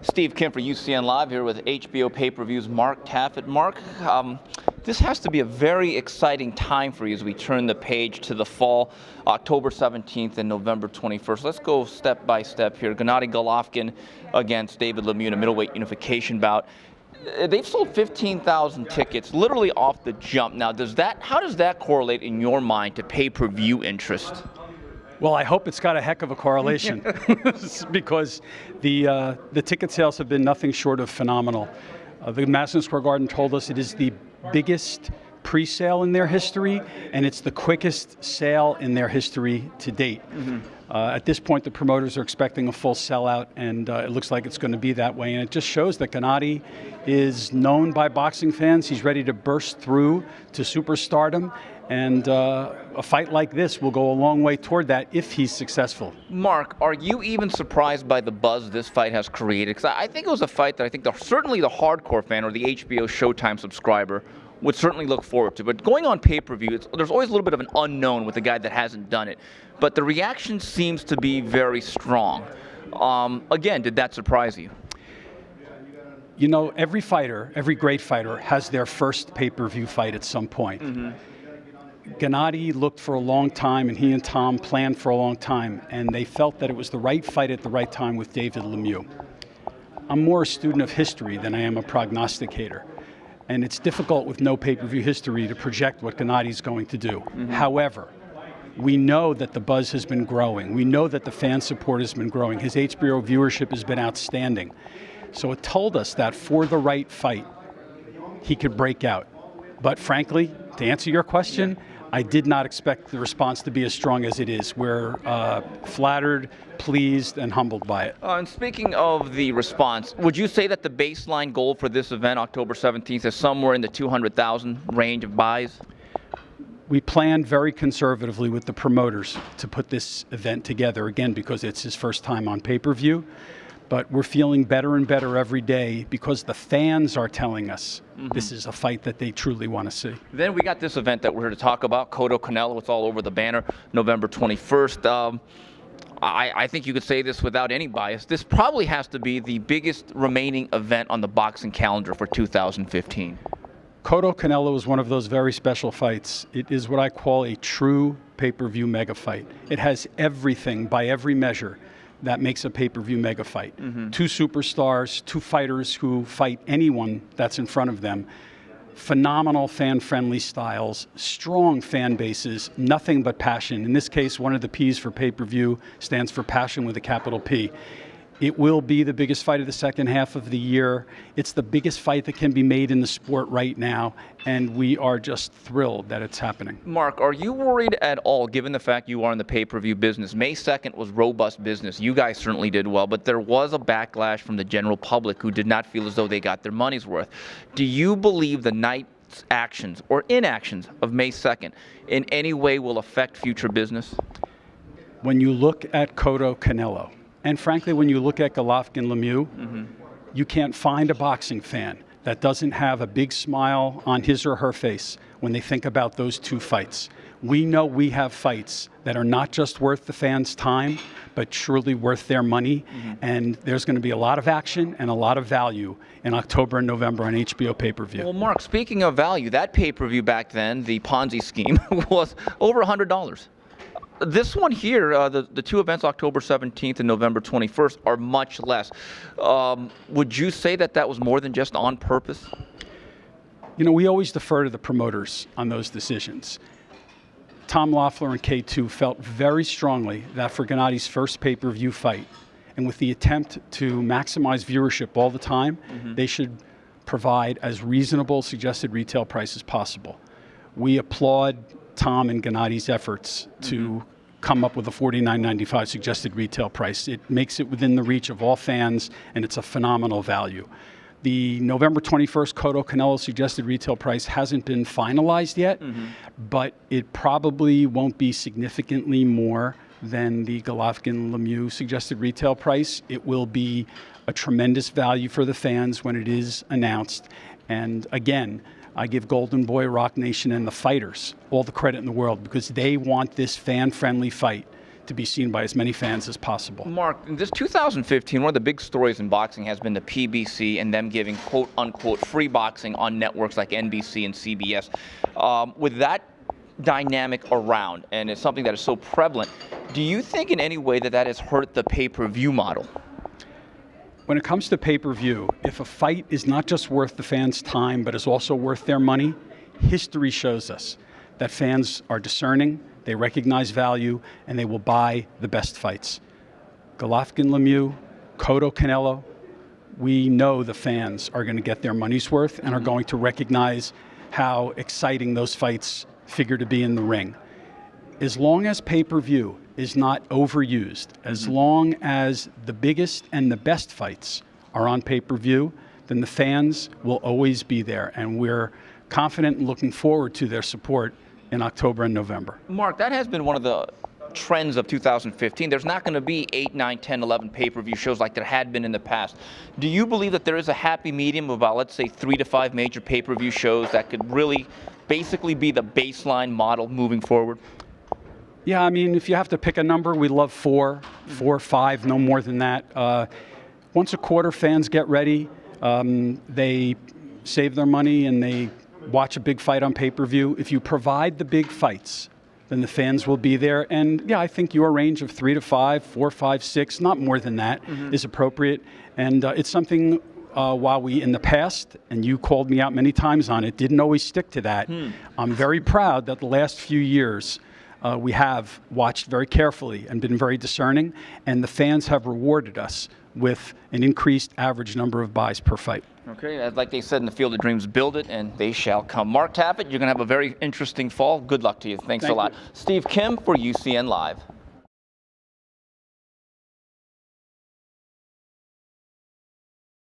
Steve Kim for UCN Live here with HBO pay-per-views Mark Taffet. Mark, this has to be a very exciting time for you as we turn the page to the fall, October 17th and November 21st. Let's go step by step here. Gennady Golovkin against David Lemieux in a middleweight unification bout. They've sold 15,000 tickets literally off the jump. Now, how does that correlate in your mind to pay-per-view interest? Well, I hope it's got a heck of a correlation because the ticket sales have been nothing short of phenomenal. The Madison Square Garden told us it is the biggest pre-sale in their history, and it's the quickest sale in their history to date. At this point, the promoters are expecting a full sellout, and it looks like it's going to be that way. And it just shows that Gennady is known by boxing fans. He's ready to burst through to superstardom, and a fight like this will go a long way toward that if he's successful. Mark, are you even surprised by the buzz this fight has created? Because I think it was a fight that I think certainly the hardcore fan or the HBO Showtime subscriber would certainly look forward to. But going on pay-per-view, there's always a little bit of an unknown with a guy that hasn't done it. But the reaction seems to be very strong. Again, did that surprise you? You know, every fighter, every great fighter, has their first pay-per-view fight at some point. Gennady looked for a long time, and he and Tom planned for a long time, and they felt that it was the right fight at the right time with David Lemieux. I'm more a student of history than I am a prognosticator. And it's difficult with no pay-per-view history to project what Gennady's going to do. However, we know that the buzz has been growing. We know that the fan support has been growing. His HBO viewership has been outstanding. So it told us that for the right fight, he could break out. But frankly, to answer your question, I did not expect the response to be as strong as it is. We're flattered, pleased, and humbled by it. And speaking of the response, would you say that the baseline goal for this event, October 17th, is somewhere in the 200,000 range of buys? We planned very conservatively with the promoters to put this event together, again, because it's his first time on pay-per-view. But we're feeling better and better every day because the fans are telling us this is a fight that they truly want to see. Then we got this event that we're here to talk about, Cotto Canelo. It's all over the banner, November 21st. I think you could say this without any bias. This probably has to be the biggest remaining event on the boxing calendar for 2015. Cotto Canelo is one of those very special fights. It is what I call a true pay-per-view mega fight. It has everything by every measure that makes a pay-per-view mega fight. Two superstars, two fighters who fight anyone that's in front of them. Phenomenal fan-friendly styles, strong fan bases, nothing but passion. In this case, one of the P's for pay-per-view stands for passion with a capital P. It will be the biggest fight of the second half of the year. It's the biggest fight that can be made in the sport right now, and we are just thrilled that it's happening. Mark, are you worried at all, given the fact you are in the pay-per-view business? May 2nd was robust business. You guys certainly did well, but there was a backlash from the general public who did not feel as though they got their money's worth. Do you believe the night's actions or inactions of May 2nd in any way will affect future business? When you look at Cotto Canelo, and frankly, when you look at Golovkin Lemieux, you can't find a boxing fan that doesn't have a big smile on his or her face when they think about those two fights. We know we have fights that are not just worth the fans' time, but truly worth their money. And there's going to be a lot of action and a lot of value in October and November on HBO pay-per-view. Well, Mark, speaking of value, that pay-per-view back then, the Ponzi scheme, was over $100. This one here, the two events, October 17th and November 21st, are much less. Would you say that that was more than just on purpose? You know, we always defer to the promoters on those decisions. Tom Loeffler and K2 felt very strongly that for Gennady's first pay-per-view fight, and with the attempt to maximize viewership all the time, they should provide as reasonable suggested retail price as possible. We applaud Tom and Gennady's efforts to come up with a $49.95 suggested retail price. It makes it within the reach of all fans, and it's a phenomenal value. The November 21st Cotto Canelo suggested retail price hasn't been finalized yet, but it probably won't be significantly more than the Golovkin Lemieux suggested retail price. It will be a tremendous value for the fans when it is announced. And again, I give Golden Boy, Rock Nation, and the fighters all the credit in the world because they want this fan-friendly fight to be seen by as many fans as possible. Mark, in this 2015, one of the big stories in boxing has been the PBC and them giving quote-unquote free boxing on networks like NBC and CBS. With that dynamic around, and it's something that is so prevalent, do you think in any way that that has hurt the pay-per-view model? When it comes to pay-per-view, if a fight is not just worth the fans' time, but is also worth their money, history shows us that fans are discerning, they recognize value, and they will buy the best fights. Golovkin, Lemieux, Cotto, Canelo, we know the fans are going to get their money's worth and are going to recognize how exciting those fights figure to be in the ring. As long as pay-per-view is not overused, as long as the biggest and the best fights are on pay-per-view, then the fans will always be there, and we're confident and looking forward to their support in October and November. Mark, that has been one of the trends of 2015. There's not going to be 8, 9, 10, 11 pay-per-view shows like there had been in the past. Do you believe that there is a happy medium of about, let's say, 3 to 5 major pay-per-view shows that could really basically be the baseline model moving forward? Yeah, I mean, if you have to pick a number, we love 4 or 5, no more than that. Once a quarter, fans get ready. They save their money and they watch a big fight on pay-per-view. If you provide the big fights, then the fans will be there. And yeah, I think your range of 3 to 5, 4, 5, 6, not more than that, is appropriate. And it's something while we, in the past, and you called me out many times on it, didn't always stick to that. I'm very proud that the last few years we have watched very carefully and been very discerning, and the fans have rewarded us with an increased average number of buys per fight. Okay, like they said in the Field of Dreams, build it and they shall come. Mark Taffet, you're going to have a very interesting fall. Good luck to you. Thanks a lot. You. Steve Kim for UCN Live.